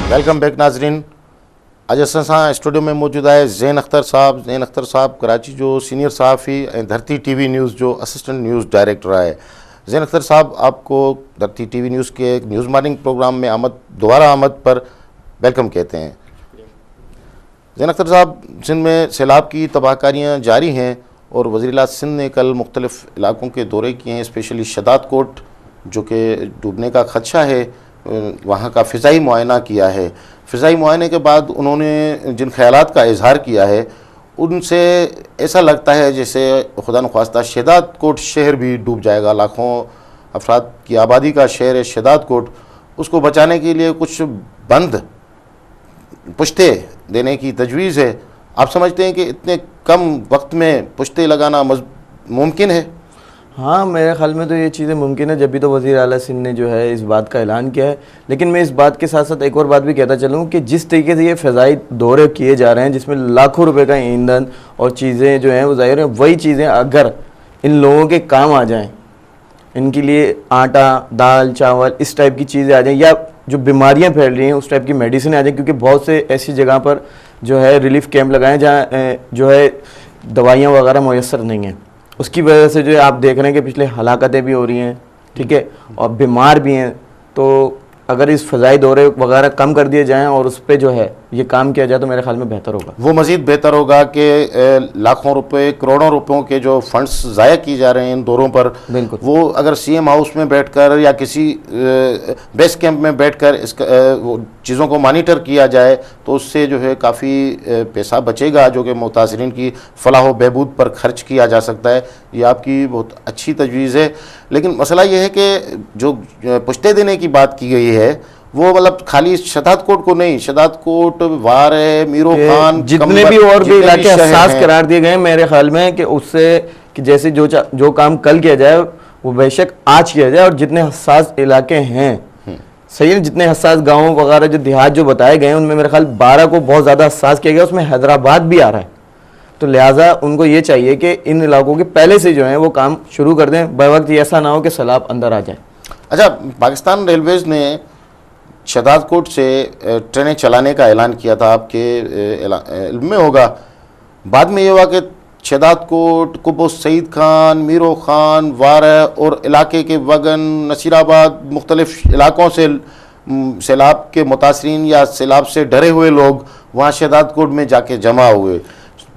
Welcome back ناظرین. اج اساں اسٹوڈیو میں موجود ہے زین اختر صاحب کراچی جو سینئر صحافی دھرتی ٹی وی نیوز جو اسسٹنٹ نیوز ڈائریکٹر ہے. زین اختر صاحب, آپ کو دھرتی ٹی وی نیوز کے ایک نیوز مارننگ پروگرام میں دوبارہ آمد پر ویلکم کہتے ہیں. زین اختر صاحب, سندھ میں سیلاب کی تباہ کاریاں جاری ہیں اور وزیر اعلیٰ سندھ نے کل مختلف علاقوں کے دورے کیے ہیں, اسپیشلی شداد کوٹ جو کہ ڈوبنے کا خدشہ ہے, وہاں کا فضائی معائنہ کیا ہے. فضائی معائنے کے بعد انہوں نے جن خیالات کا اظہار کیا ہے ان سے ایسا لگتا ہے جیسے خدا نخواستہ شداد کوٹ شہر بھی ڈوب جائے گا. لاکھوں افراد کی آبادی کا شہر ہے شداد کوٹ, اس کو بچانے کے لیے کچھ بند پشتے دینے کی تجویز ہے. آپ سمجھتے ہیں کہ اتنے کم وقت میں پشتے لگانا ممکن ہے؟ ہاں, میرے خیال میں تو یہ چیزیں ممکن ہے, جب بھی تو وزیر اعلیٰ سندھ نے جو ہے اس بات کا اعلان کیا ہے. لیکن میں اس بات کے ساتھ ساتھ ایک اور بات بھی کہتا چلوں کہ جس طریقے سے یہ فضائی دورے کیے جا رہے ہیں جس میں لاکھوں روپے کا ایندھن اور چیزیں جو ہیں وہ ظاہر ہیں, وہی چیزیں اگر ان لوگوں کے کام آ جائیں, ان کے لیے آٹا دال چاول اس ٹائپ کی چیزیں آ جائیں, یا جو بیماریاں پھیل رہی ہیں اس ٹائپ کی میڈیسنیں آ جائیں, کیونکہ بہت سے ایسی جگہ پر جو ہے ریلیف کیمپ لگائیں جہاں جو ہے دوائیاں وغیرہ میسر نہیں ہیں. اس کی وجہ سے جو ہے آپ دیکھ رہے ہیں کہ پچھلے ہلاکتیں بھی ہو رہی ہیں, ٹھیک ہے, اور بیمار بھی ہیں. تو اگر اس فضائی دورے وغیرہ کم کر دیے جائیں اور اس پہ جو ہے یہ کام کیا جائے تو میرے خیال میں بہتر ہوگا. وہ مزید بہتر ہوگا کہ لاکھوں روپے کروڑوں روپوں کے جو فنڈز ضائع کی جا رہے ہیں ان دوروں پر, بالکل, وہ اگر سی ایم ہاؤس میں بیٹھ کر یا کسی بیس کیمپ میں بیٹھ کر اس چیزوں کو مانیٹر کیا جائے تو اس سے جو ہے کافی پیسہ بچے گا جو کہ متاثرین کی فلاح و بہبود پر خرچ کیا جا سکتا ہے. یہ آپ کی بہت اچھی تجویز ہے. لیکن مسئلہ یہ ہے کہ جو پشتے دینے کی بات کی گئی ہے وہ مطلب خالی شداد کوٹ کو نہیں, شداد کوٹ, وارے, میرو خان, جتنے بھی اور بھی علاقے حساس قرار دیے گئے ہیں میرے خیال میں کہ اس سے کہ جیسے جو کام کل کیا جائے وہ بے شک آج کیا جائے, اور جتنے حساس علاقے ہیں صحیح ہے, جتنے حساس گاؤں وغیرہ جو دیہات جو بتائے گئے ہیں ان میں میرے خیال 12 کو بہت زیادہ حساس کیا گیا, اس میں حیدرآباد بھی آ رہا ہے. تو لہٰذا ان کو یہ چاہیے کہ ان علاقوں کے پہلے سے جو ہیں وہ کام شروع کر دیں, بے وقت ایسا نہ ہو کہ سیلاب اندر آ جائے. اچھا, پاکستان ریلویز نے شداد کوٹ سے ٹرینیں چلانے کا اعلان کیا تھا, آپ کے علم میں ہوگا. بعد میں یہ ہوا کہ شداد کوٹ, قبو سعید خان, میرو خان, وارہ اور علاقے کے وگن, نصیر آباد, مختلف علاقوں سے سیلاب کے متاثرین یا سیلاب سے ڈرے ہوئے لوگ وہاں شداد کوٹ میں جا کے جمع ہوئے.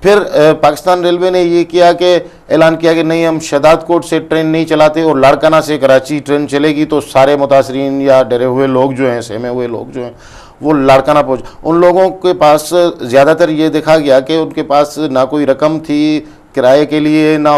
پھر پاکستان ریلوے نے یہ کیا کہ اعلان کیا کہ نہیں, ہم شداد کوٹ سے ٹرین نہیں چلاتے اور لاڑکانہ سے کراچی ٹرین چلے گی تو سارے متاثرین یا ڈرے ہوئے لوگ جو ہیں, سہمے ہوئے لوگ جو ہیں وہ لاڑکانہ پہنچ. ان لوگوں کے پاس زیادہ تر یہ دیکھا گیا کہ ان کے پاس نہ کوئی رقم تھی کرائے کے لیے, نہ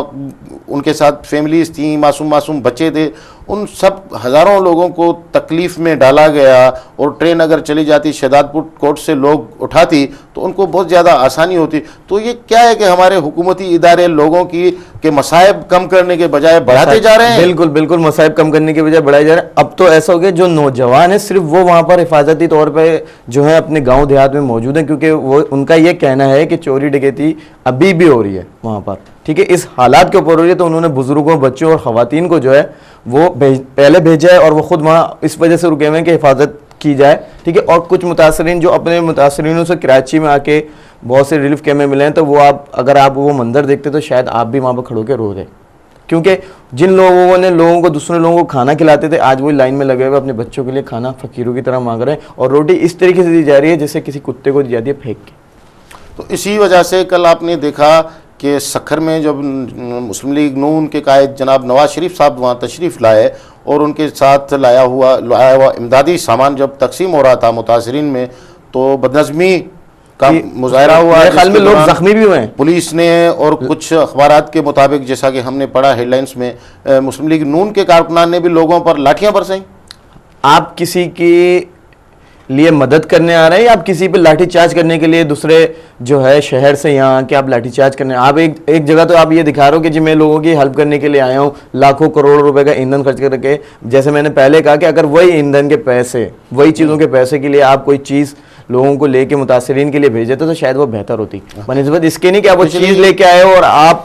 ان کے ساتھ فیملیز تھیں, معصوم بچے تھے. ان سب ہزاروں لوگوں کو تکلیف میں ڈالا گیا, اور ٹرین اگر چلی جاتی شداد کوٹ سے لوگ اٹھاتی تو ان کو بہت زیادہ آسانی ہوتی. تو یہ کیا ہے کہ ہمارے حکومتی ادارے لوگوں کی کہ مصائب کم کرنے کے بجائے بڑھاتے جا رہے ہیں. بالکل, مصائب کم کرنے کے بجائے بڑھائے جا رہے ہیں. اب تو ایسا ہو گیا جو نوجوان ہیں صرف وہ وہاں پر حفاظتی طور پہ جو ہے اپنے گاؤں دیہات میں موجود ہیں, کیونکہ وہ ان کا یہ کہنا ہے کہ چوری ڈکیتی ابھی بھی ہو رہی ہے وہاں پر, ٹھیک ہے, اس حالات کے اوپر ہو رہی ہے. تو انہوں نے بزرگوں, بچوں اور خواتین کو جو ہے وہ پہلے بھیجا ہے, اور وہ خود وہاں اس وجہ سے رکے ہوئے ہیں کہ حفاظت کی جائے, ٹھیک ہے. اور کچھ متاثرین جو اپنے متاثرینوں سے کراچی میں آ کے بہت سے ریلیف کیمپ میں ملے ہیں, تو وہ اگر آپ وہ منظر دیکھتے تو شاید آپ بھی وہاں پر کھڑو کے رو دیں, کیونکہ جن لوگوں نے دوسرے لوگوں کو کھانا کھلاتے تھے آج وہ لائن میں لگے ہوئے اپنے بچوں کے لیے کھانا فقیروں کی طرح مانگ رہے ہیں, اور روٹی اس طریقے سے دی جا رہی ہے جیسے کسی کتے کو دی جاتی ہے پھینک کے. تو اسی وجہ سے کل آپ نے دیکھا کہ سکھر میں جب مسلم لیگ نون کے قائد جناب نواز شریف صاحب وہاں تشریف لائے اور ان کے ساتھ لایا ہوا امدادی سامان جب تقسیم ہو رہا تھا متاثرین میں, تو بدنظمی کا مظاہرہ ہوا. میرے خیال میں لوگ زخمی بھی ہوئے ہیں. پولیس نے, اور کچھ اخبارات کے مطابق جیسا کہ ہم نے پڑھا ہیڈ لائنز میں, مسلم لیگ نون کے کارکنان نے بھی لوگوں پر لاٹھیاں برسائیں. آپ کسی کی لیے مدد کرنے آ رہے ہیں یا آپ کسی پہ لاٹھی چارج کرنے کے لیے دوسرے جو ہے شہر سے یہاں کہ آپ لاٹھی چارج کرنے, آپ ایک جگہ تو آپ یہ دکھا رہے ہو کہ جی میں لوگوں کی ہیلپ کرنے کے لیے آیا ہوں, لاکھوں کروڑ روپے کا ایندھن خرچ کر کے. جیسے میں نے پہلے کہا کہ اگر وہی ایندھن کے پیسے, وہی چیزوں کے پیسے کے لیے آپ کوئی چیز لوگوں کو لے کے متاثرین کے لیے بھیج دیتے تو شاید وہ بہتر ہوتی, بنسبت اس کے نہیں کہ آپ وہ چیز لے کے آئے ہو اور آپ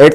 8